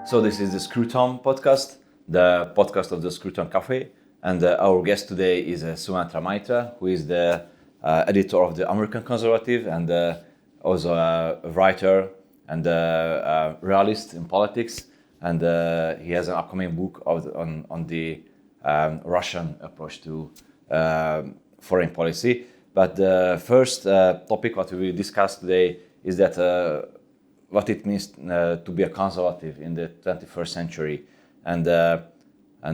So this is the Scrutone Podcast, the podcast of the Scrutone Cafe. And our guest today is Sumantra Maitra, who is the editor of the American Conservative and also a writer and a realist in politics. And he has an upcoming book on the Russian approach to foreign policy. But the first topic what we will discuss today is that what it means to be a conservative in the 21st century, and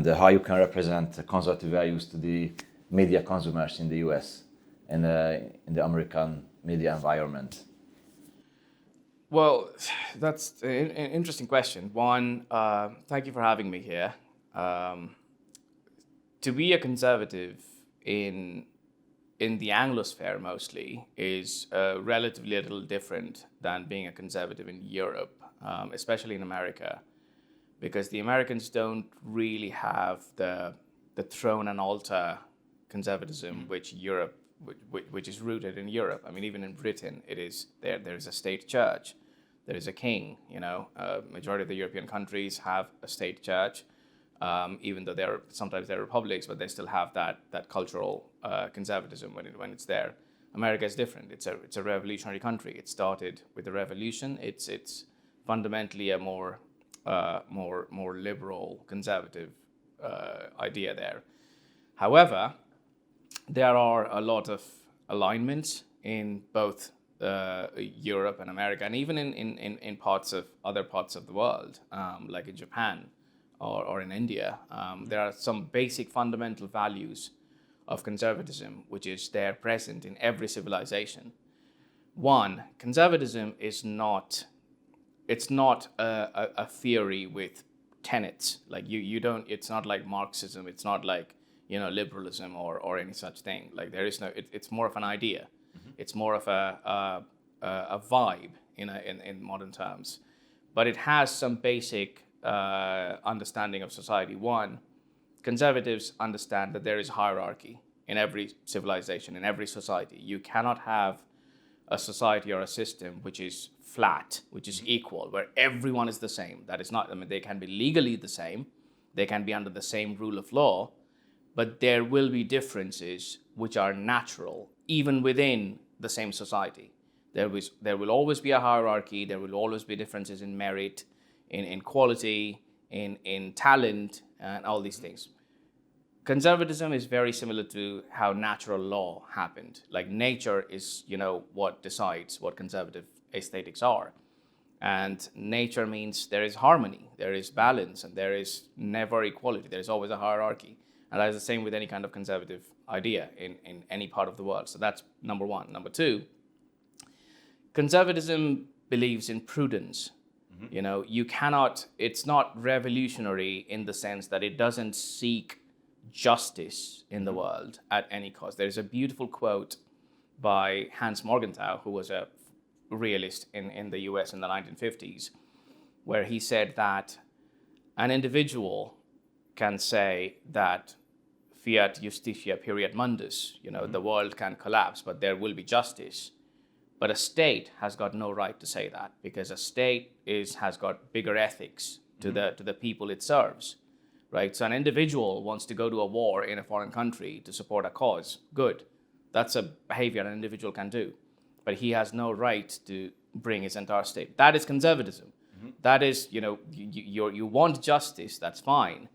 how you can represent conservative values to the media consumers in the US and in the American media environment. Well, that's an interesting question. One, thank you for having me here. To be a conservative in the Anglosphere mostly is relatively a little different than being a conservative in Europe, especially in America, because the Americans don't really have the throne and altar conservatism which is rooted in Europe. I mean, even in Britain, it is there is a state church, there is a king. Majority of the European countries have a state church. Even though sometimes they're republics, but they still have that cultural conservatism when it's there. America is different. It's a revolutionary country. It started with the revolution. It's fundamentally a more liberal conservative idea there. However, there are a lot of alignments in both Europe and America, and even in other parts of the world, like in Japan. Or in India, there are some basic fundamental values of conservatism which is there present in every civilization. One, conservatism is not a theory with tenets. Like you don't. It's not like Marxism. It's not like liberalism or any such thing. Like there is no. It's more of an idea. Mm-hmm. It's more of a vibe in modern terms, but it has some basic understanding of society. One, conservatives understand that there is hierarchy in every civilization, in every society. You cannot have a society or a system which is flat, which is equal, where everyone is the same. That is not, they can be legally the same, they can be under the same rule of law, but there will be differences which are natural, even within the same society. There will always be a hierarchy, there will always be differences in merit, in quality, in talent, and all these things. Conservatism is very similar to how natural law happened. Like nature is, what decides what conservative aesthetics are. And nature means there is harmony, there is balance, and there is never equality. There is always a hierarchy. And that is the same with any kind of conservative idea in any part of the world. So that's number one. Number two, conservatism believes in prudence. Mm-hmm. It's not revolutionary in the sense that it doesn't seek justice in the world at any cost. There's a beautiful quote by Hans Morgenthau, who was a realist in the US in the 1950s, where he said that an individual can say that fiat justitia periat mundus, mm-hmm. the world can collapse, but there will be justice. But a state has got no right to say that, because a state has got bigger ethics to mm-hmm. the people it serves, right? So an individual wants to go to a war in a foreign country to support a cause. Good, that's a behavior an individual can do, but he has no right to bring his entire state. That is conservatism. Mm-hmm. That is, you want justice, that's fine,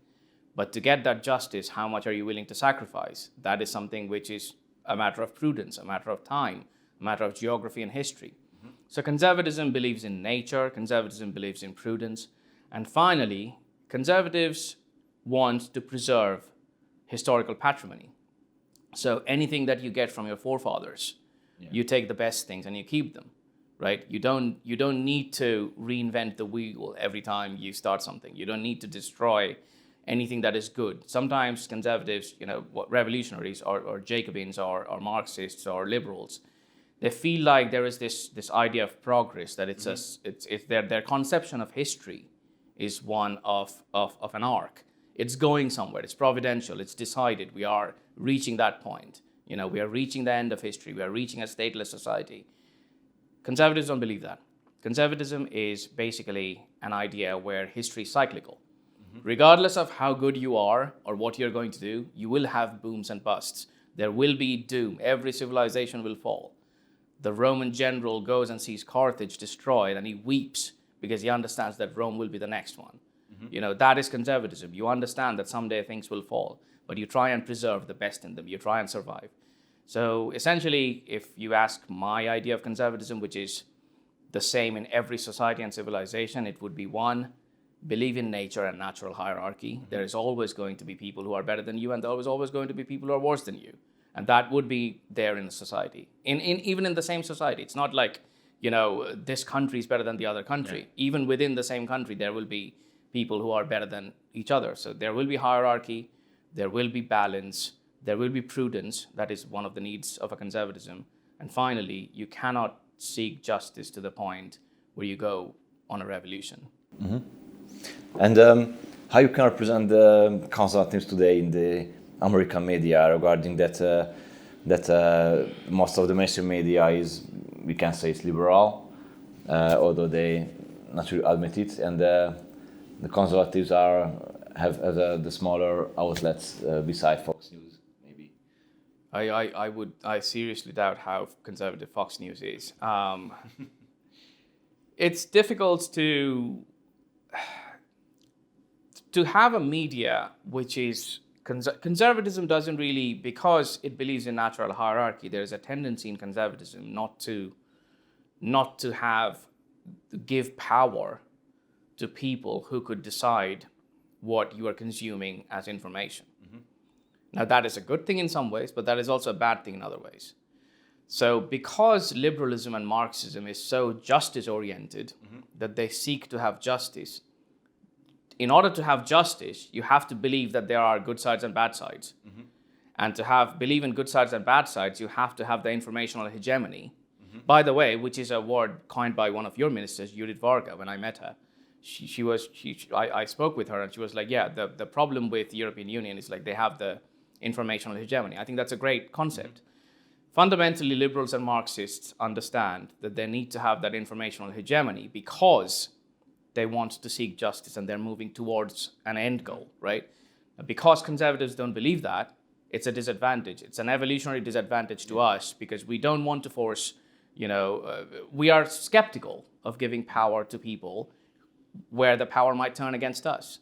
but to get that justice, how much are you willing to sacrifice? That is something which is a matter of prudence, a matter of time, matter of geography and history. Mm-hmm. So conservatism believes in nature, conservatism believes in prudence, and finally, conservatives want to preserve historical patrimony. So anything that you get from your forefathers, you take the best things and you keep them, right? You don't need to reinvent the wheel every time you start something. You don't need to destroy anything that is good. Sometimes conservatives, revolutionaries or Jacobins or Marxists or liberals, they feel like there is this idea of progress, that it's mm-hmm. Their conception of history is one of an arc. It's going somewhere. It's providential. It's decided. We are reaching that point. We are reaching the end of history. We are reaching a stateless society. Conservatives don't believe that. Conservatism is basically an idea where history is cyclical. Regardless of how good you are or what you're going to do, you will have booms and busts. There will be doom. Every civilization will fall. The Roman general goes and sees Carthage destroyed, and he weeps because he understands that Rome will be the next one. That is conservatism. You understand that someday things will fall, but you try and preserve the best in them. You try and survive. So essentially, if you ask my idea of conservatism, which is the same in every society and civilization, it would be one, believe in nature and natural hierarchy. There is always going to be people who are better than you, and there is always going to be people who are worse than you. And that would be there in the society. Even in the same society. It's not like, this country is better than the other country. Yeah. Even within the same country, there will be people who are better than each other. So there will be hierarchy, there will be balance, there will be prudence. That is one of the needs of a conservatism. And finally, you cannot seek justice to the point where you go on a revolution. Mm-hmm. And how you can represent the conservatives today in the American media regarding that most of the mainstream media is, we can say, it's liberal, although they not really admit it, and the conservatives have the smaller outlets beside Fox News, maybe. I seriously doubt how conservative Fox News is. It's difficult to have a media which is conservatism doesn't really, because it believes in natural hierarchy, there's a tendency in conservatism not to give power to people who could decide what you are consuming as information. Mm-hmm. Now that is a good thing in some ways, but that is also a bad thing in other ways. So because liberalism and Marxism is so justice oriented, mm-hmm. that they seek to have justice, in order to have justice, you have to believe that there are good sides and bad sides. Mm-hmm. And to believe in good sides and bad sides, you have to have the informational hegemony. Mm-hmm. By the way, which is a word coined by one of your ministers, Judith Varga, when I met her. I spoke with her and she was like, yeah, the problem with the European Union is like they have the informational hegemony. I think that's a great concept. Mm-hmm. Fundamentally, liberals and Marxists understand that they need to have that informational hegemony because they want to seek justice and they're moving towards an end goal, right? Because conservatives don't believe that, it's a disadvantage. It's an evolutionary disadvantage to us because we don't want to force, we are skeptical of giving power to people where the power might turn against us.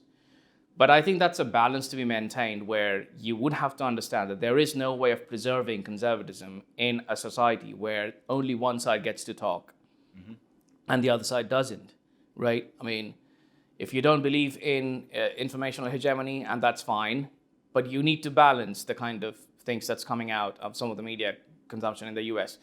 But I think that's a balance to be maintained where you would have to understand that there is no way of preserving conservatism in a society where only one side gets to talk, mm-hmm. and the other side doesn't. Right? I mean, if you don't believe in informational hegemony, and that's fine, but you need to balance the kind of things that's coming out of some of the media consumption in the US.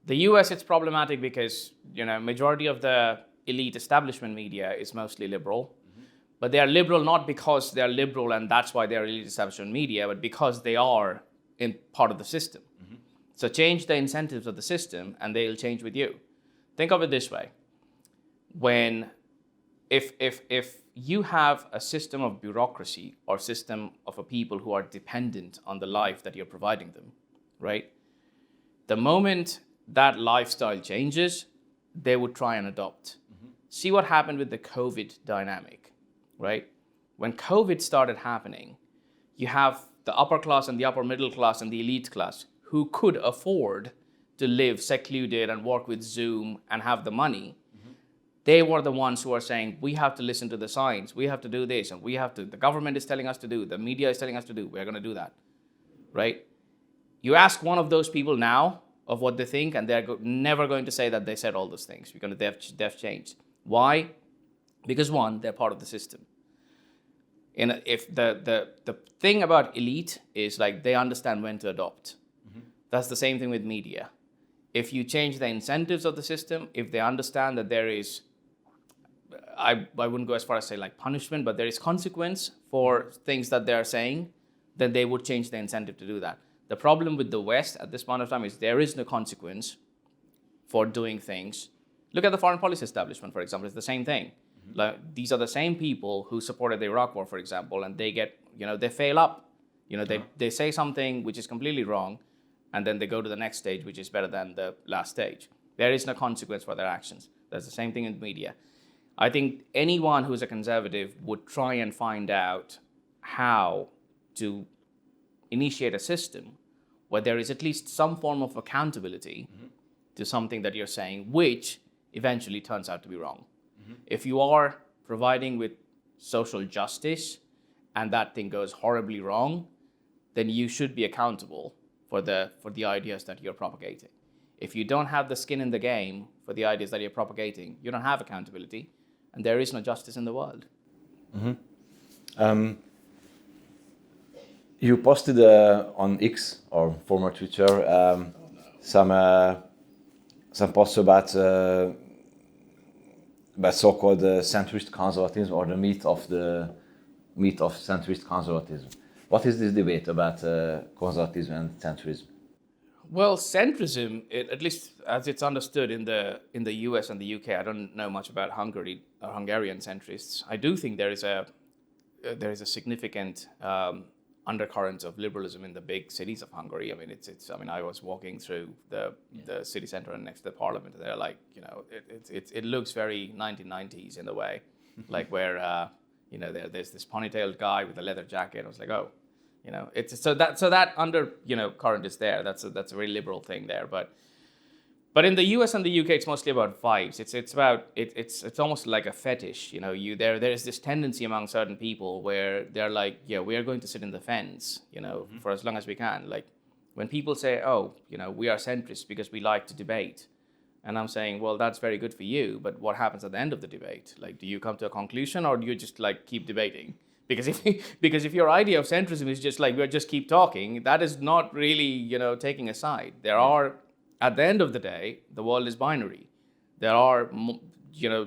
The US, it's problematic because, majority of the elite establishment media is mostly liberal, mm-hmm. but they are liberal not because they are liberal and that's why they are elite establishment media, but because they are in part of the system. Mm-hmm. So change the incentives of the system and they'll change with you. Think of it this way. If you have a system of bureaucracy or system of a people who are dependent on the life that you're providing them, right? The moment that lifestyle changes, they would try and adopt. Mm-hmm. See what happened with the COVID dynamic, right? When COVID started happening, you have the upper class and the upper middle class and the elite class who could afford to live secluded and work with Zoom and have the money. They were the ones who are saying, we have to listen to the science, we have to do this, and the government is telling us to do, the media is telling us to do, we're going to do that, right? You ask one of those people now of what they think, and they're never going to say that they said all those things, because they've changed. Why? Because one, they're part of the system. If the thing about elite is like they understand when to adopt. Mm-hmm. That's the same thing with media. If you change the incentives of the system, if they understand that there is, I wouldn't go as far as say like punishment, but there is consequence for things that they're saying, then they would change the incentive to do that. The problem with the West at this point of time is there is no consequence for doing things. Look at the foreign policy establishment, for example, it's the same thing. Mm-hmm. Like, these are the same people who supported the Iraq war, for example, and they get, they fail up. They say something which is completely wrong, and then they go to the next stage, which is better than the last stage. There is no consequence for their actions. That's the same thing in the media. I think anyone who's a conservative would try and find out how to initiate a system where there is at least some form of accountability to something that you're saying, which eventually turns out to be wrong. If you are providing with social justice and that thing goes horribly wrong, then you should be accountable for the ideas that you're propagating. If you don't have the skin in the game for the ideas that you're propagating, you don't have accountability, and there is no justice in the world. You posted on X, or former Twitter, some posts about so-called centrist conservatism, or the myth of centrist conservatism. What is this debate about conservatism and centrism? Well, centrism, at least as it's understood in the US and the UK, I don't know much about Hungary or Hungarian centrists. I do think there is a significant undercurrent of liberalism in the big cities of Hungary. I mean, it's. I mean, I was walking through the city center and next to the parliament. They're like, it looks very 1990s in a way, like where there's this ponytailed guy with a leather jacket. I was like, oh. It's so that under current is there. That's a very liberal thing there. But in the US and the UK, it's mostly about vibes. It's almost like a fetish. There is this tendency among certain people where they're like, yeah, we are going to sit in the fence, for as long as we can. Like when people say, oh, we are centrists because we like to debate, and I'm saying, well, that's very good for you. But what happens at the end of the debate? Like, do you come to a conclusion, or do you just like keep debating? Because if your idea of centrism is just like we'll just keep talking, that is not really taking a side. There are, at the end of the day, the world is binary. There are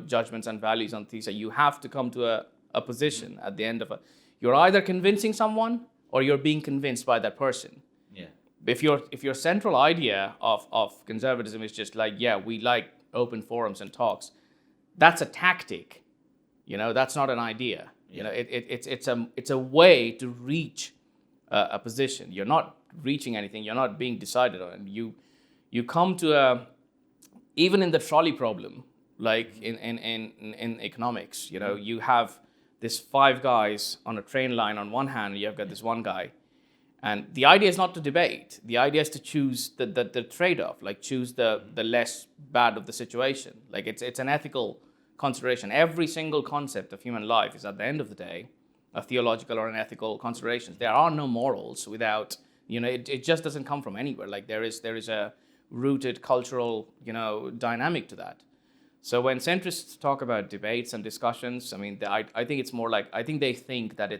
judgments and values on things that you have to come to a position at the end of you're either convincing someone or you're being convinced by that person. Yeah. If your central idea of conservatism is just like, yeah, we like open forums and talks, that's a tactic. That's not an idea. Yeah. It's a way to reach a position. You're not reaching anything. You're not being decided on. You come to even in the trolley problem, like in economics. You have this 5 guys on a train line on one hand. You've got this one guy, and the idea is not to debate. The idea is to choose the trade-off, like choose the less bad of the situation. Like it's an ethical consideration. Every single concept of human life is, at the end of the day, a theological or an ethical consideration. There are no morals without, it just doesn't come from anywhere. Like there is a rooted cultural, dynamic to that. So when centrists talk about debates and discussions, I mean, I think it's more like, I think they think that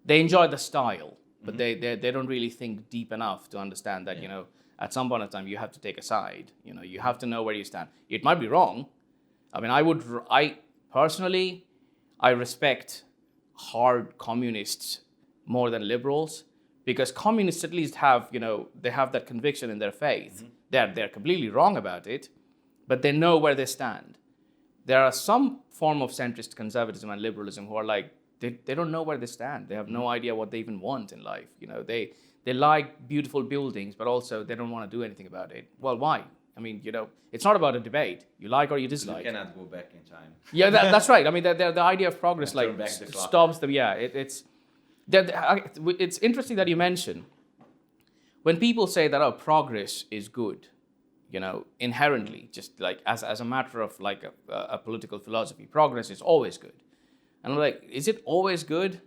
they enjoy the style, but they don't really think deep enough to understand that, at some point in time, you have to take a side. You have to know where you stand. It might be wrong. I mean, I personally respect hard communists more than liberals, because communists at least have, they have that conviction in their faith. They're completely wrong about it, but they know where they stand. There are some form of centrist conservatism and liberalism who are like, they don't know where they stand. They have no idea what they even want in life. They like beautiful buildings, but also they don't want to do anything about it. Well, why? I mean, it's not about a debate. You like or you dislike. You cannot go back in time. Yeah, that's right. I mean, the idea of progress stops them. Yeah, it's interesting that you mention when people say that progress is good, inherently, just like as a matter of like a political philosophy, progress is always good. And I'm like, is it always good?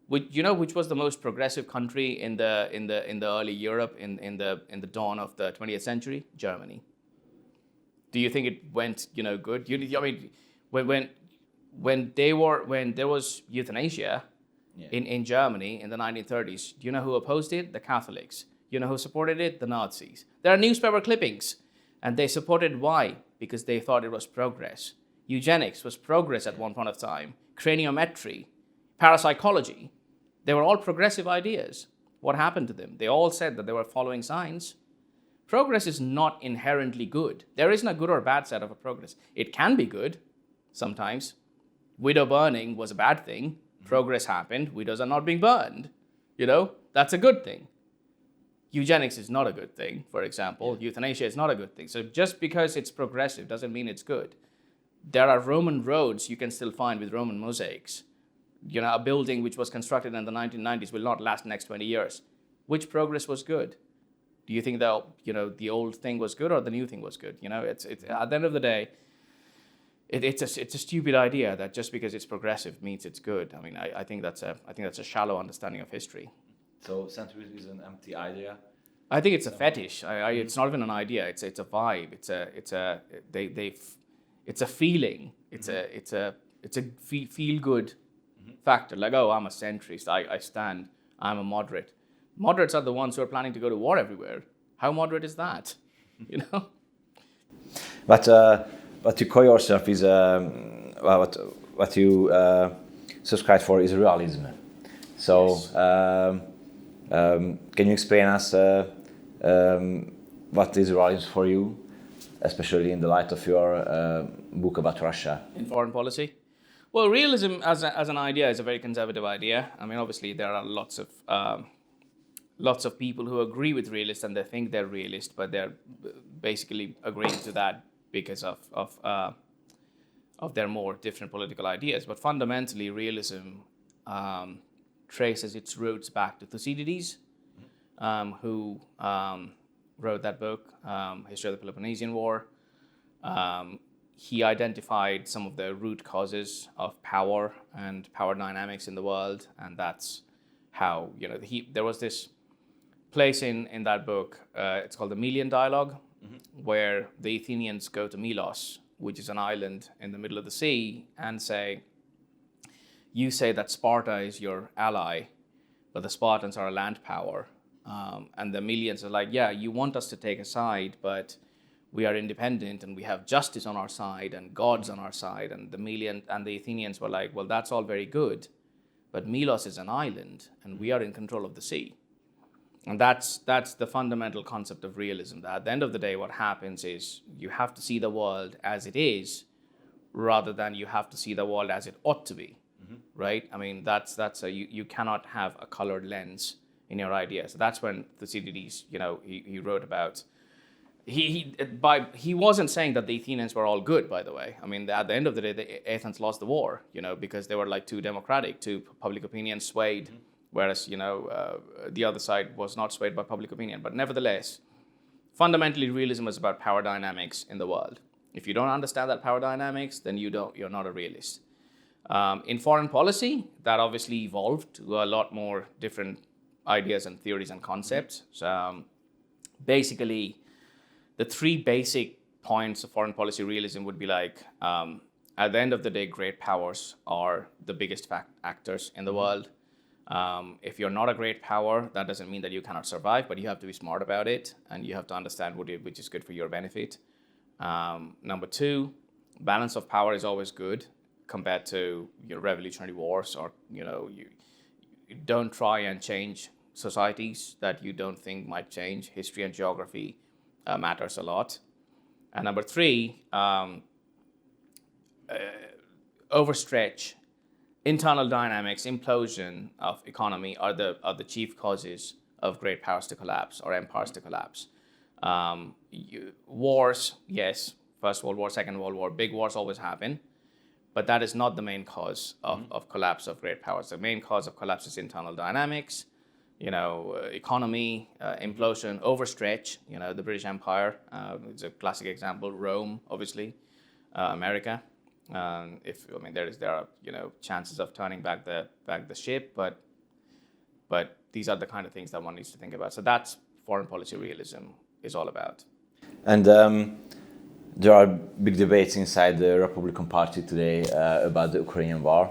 Which was the most progressive country in the early Europe in the dawn of the 20th century? Germany. Do you think it went good? I mean, when there was euthanasia in Germany in the 1930s, do you know who opposed it? The Catholics. You know who supported it? The Nazis. There are newspaper clippings, and they supported why? Because they thought it was progress. Eugenics was progress at one point of time. Craniometry, parapsychology. They were all progressive ideas. What happened to them? They all said that they were following science. Progress is not inherently good. There isn't a good or bad side of a progress. It can be good sometimes. Widow burning was a bad thing. Progress happened. Widows are not being burned. That's a good thing. eugenics is not a good thing, for example. Euthanasia is not a good thing. So just because it's progressive doesn't mean it's good. There are Roman roads you can still find with Roman mosaics. A building which was constructed in the 1990s will not last the next 20 years. Which progress was good? Do you think that the old thing was good or the new thing was good? It's at the end of the day, it's a stupid idea that just because it's progressive means it's good. I mean, I think that's a shallow understanding of history. So centrism is an empty idea. I think it's a fetish. It's not even an idea. It's a vibe. It's a feeling. It's a feel good factor. Like, oh, I'm a centrist. I stand. I'm a moderate. Moderates are the ones who are planning to go to war everywhere. How moderate is that? But you call yourself is what you subscribe for is realism. So Yes. Can you explain us what is realism for you, especially in the light of your book about Russia? In foreign policy? Well, realism as an idea is a very conservative idea. I mean, obviously there are lots of people who agree with realists and they think they're realist, but they're basically agreeing to that because of their more different political ideas. But fundamentally, realism traces its roots back to Thucydides, who wrote that book, History of the Peloponnesian War. He identified some of the root causes of power and power dynamics in the world, and that's how there was this place in that book. It's called the Melian Dialogue, where the Athenians go to Melos, which is an island in the middle of the sea, and say, you say that Sparta is your ally, but the Spartans are a land power. And the Melians are like, yeah, you want us to take a side, but we are independent and we have justice on our side and gods on our side. And the Melian and the Athenians were like, well, that's all very good, but Melos is an island and we are in control of the sea. And that's the fundamental concept of realism. That at the end of the day, what happens is you have to see the world as it is, rather than you have to see the world as it ought to be, right? I mean, you cannot have a colored lens in your ideas. So that's when Thucydides, he wrote about. He wasn't saying that the Athenians were all good, by the way. I mean, at the end of the day, Athens lost the war, because they were like too democratic, too public opinion swayed. Whereas, the other side was not swayed by public opinion. But nevertheless, fundamentally, realism is about power dynamics in the world. If you don't understand that power dynamics, then you're not a realist. In foreign policy, that obviously evolved to a lot more different ideas and theories and concepts. So, basically, the three basic points of foreign policy realism would be like, at the end of the day, great powers are the biggest actors in the world. If you're not a great power, that doesn't mean that you cannot survive, but you have to be smart about it and you have to understand which is good for your benefit. Number two, balance of power is always good compared to revolutionary wars, or you don't try and change societies that you don't think might change. History and geography matters a lot. And number three, overstretch. Internal dynamics, implosion of economy are the chief causes of great powers to collapse or empires to collapse. Wars, yes, First World War, Second World War, big wars always happen, but that is not the main cause of collapse of great powers. The main cause of collapse is internal dynamics, economy, implosion, overstretch. The British Empire is a classic example. Rome, obviously, America. There are chances of turning back the ship, but these are the kind of things that one needs to think about. So that's foreign policy realism is all about. And there are big debates inside the Republican Party today about the Ukrainian war.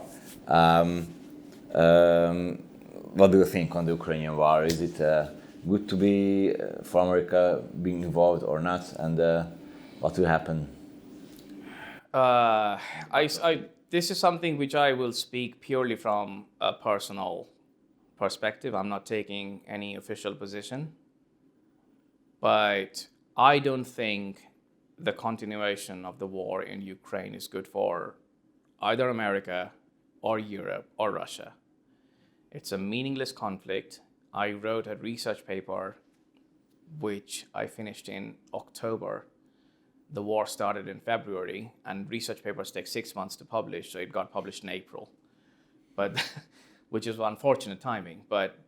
What do you think on the Ukrainian war? Is it good to be for America being involved or not? And what will happen? This is something which I will speak purely from a personal perspective. I'm not taking any official position, but I don't think the continuation of the war in Ukraine is good for either America or Europe or Russia. It's a meaningless conflict. I wrote a research paper which I finished in October. The war started in February, and research papers take 6 months to publish, so it got published in April, but which is unfortunate timing. But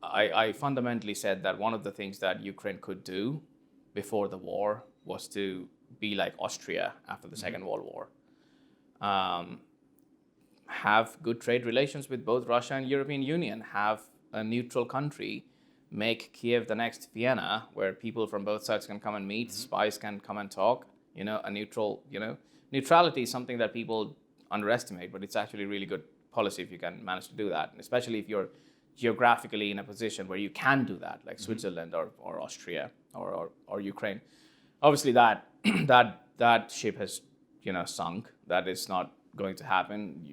I fundamentally said that one of the things that Ukraine could do before the war was to be like Austria after the Second World War. Have good trade relations with both Russia and European Union, have a neutral country, make Kiev the next Vienna, where people from both sides can come and meet, spies can come and talk, a neutral, neutrality is something that people underestimate, but it's actually really good policy if you can manage to do that, and especially if you're geographically in a position where you can do that, like Switzerland or Austria or Ukraine. Obviously that ship has, sunk. That is not going to happen.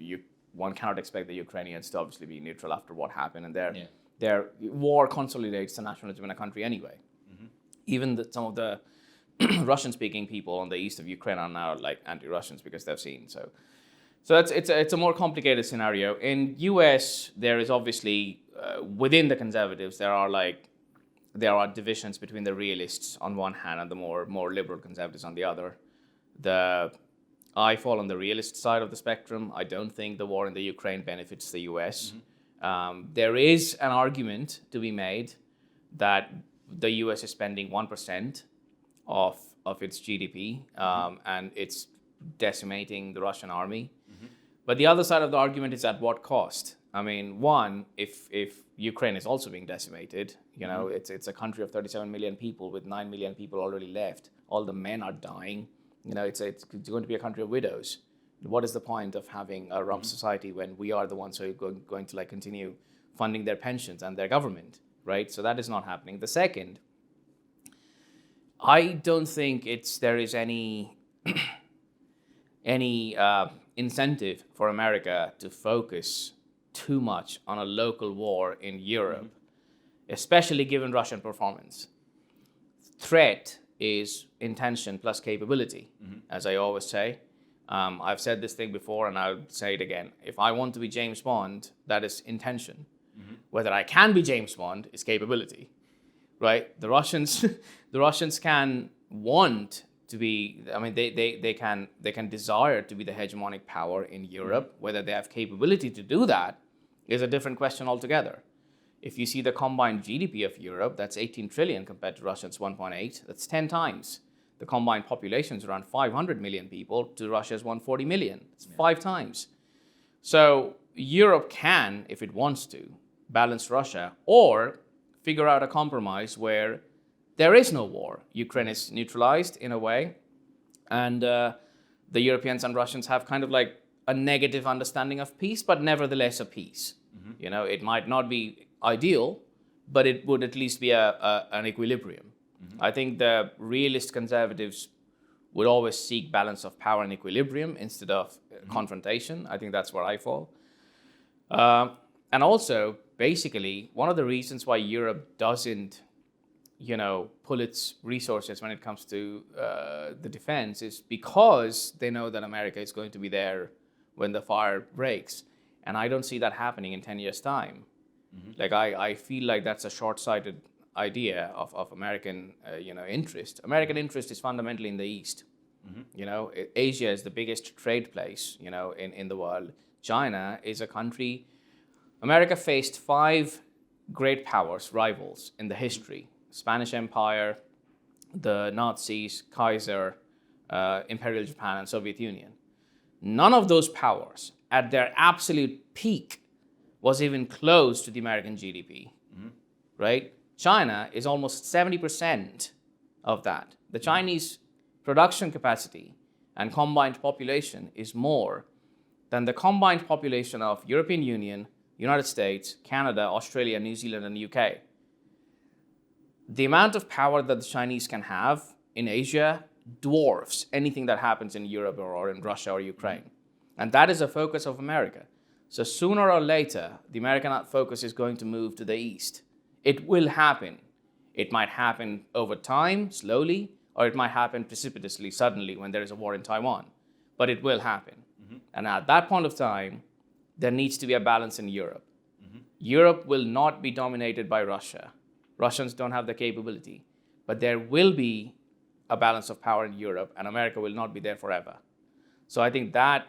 One cannot expect the Ukrainians to obviously be neutral after what happened, and their war consolidates the nationalism in a country anyway. Even some of the Russian-speaking people on the east of Ukraine are now like anti-Russians because they've seen. So it's a more complicated scenario. In US, there is obviously within the conservatives there are divisions between the realists on one hand and the more liberal conservatives on the other. I fall on the realist side of the spectrum. I don't think the war in the Ukraine benefits the US. There is an argument to be made that the US is spending 1% of its GDP, and it's decimating the Russian army. But the other side of the argument is at what cost? I mean, one, if Ukraine is also being decimated, it's a country of 37 million people with 9 million people already left. All the men are dying. It's going to be a country of widows. What is the point of having a rump society when we are the ones who are going to continue funding their pensions and their government, right? So that is not happening. The second, I don't think there is any incentive for America to focus too much on a local war in Europe, especially given Russian performance. Threat is intention plus capability, as I always say. I've said this thing before and I'll say it again. If I want to be James Bond, that is intention. Whether I can be James Bond is capability, right? The Russians can want to be, they can desire to be the hegemonic power in Europe. Whether they have capability to do that is a different question altogether. If you see the combined GDP of Europe, that's 18 trillion compared to Russia's 1.8. That's 10 times. The combined population is around 500 million people to Russia's 140 million. It's 5 times. So Europe can, if it wants to, balance Russia or figure out a compromise where there is no war. Ukraine is neutralized in a way, and the Europeans and Russians have kind of like a negative understanding of peace, but nevertheless a peace. It might not be ideal, but it would at least be an equilibrium. I think the realist conservatives would always seek balance of power and equilibrium instead of confrontation. I think that's where I fall. And also, basically, one of the reasons why Europe doesn't, pull its resources when it comes to the defense is because they know that America is going to be there when the fire breaks. And I don't see that happening in 10 years' time. I feel like that's a short-sighted idea of American, interest. American interest is fundamentally in the East. Asia is the biggest trade place, in the world. China is a country. America faced 5 great powers, rivals in the history: Spanish Empire, the Nazis, Kaiser, Imperial Japan, and Soviet Union. None of those powers, at their absolute peak, was even close to the American GDP, right? China is almost 70% of that. The Chinese production capacity and combined population is more than the combined population of European Union, United States, Canada, Australia, New Zealand, and UK. The amount of power that the Chinese can have in Asia dwarfs anything that happens in Europe or in Russia or Ukraine. And that is a focus of America. So sooner or later, the American focus is going to move to the East. It will happen. It might happen over time, slowly, or it might happen precipitously, suddenly, when there is a war in Taiwan. But it will happen. And at that point of time, there needs to be a balance in Europe. Europe will not be dominated by Russia. Russians don't have the capability. But there will be a balance of power in Europe, and America will not be there forever. So I think that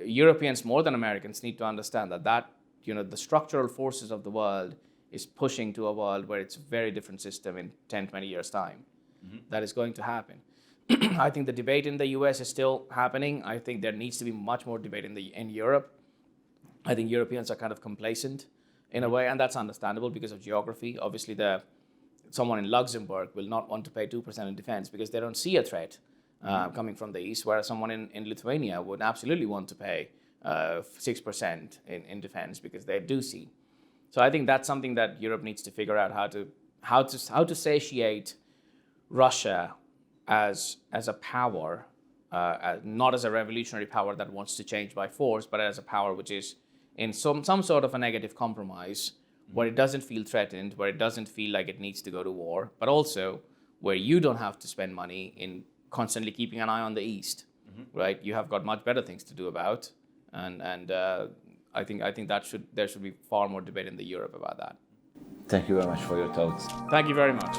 Europeans more than Americans need to understand that the structural forces of the world is pushing to a world where it's a very different system in 10, 20 years' time. That is going to happen. I think the debate in the US is still happening. I think there needs to be much more debate in Europe. I think Europeans are kind of complacent in a way, and that's understandable because of geography. Obviously, someone in Luxembourg will not want to pay 2% in defense because they don't see a threat coming from the east, whereas someone in Lithuania would absolutely want to pay 6% in defense because they do see. So I think that's something that Europe needs to figure out how to satiate Russia as a power, not as a revolutionary power that wants to change by force, but as a power which is in some sort of a negative compromise, where it doesn't feel threatened, where it doesn't feel like it needs to go to war, but also where you don't have to spend money in constantly keeping an eye on the East, right? You have got much better things to do about, and I think there should be far more debate in Europe about that. Thank you very much for your thoughts. Thank you very much.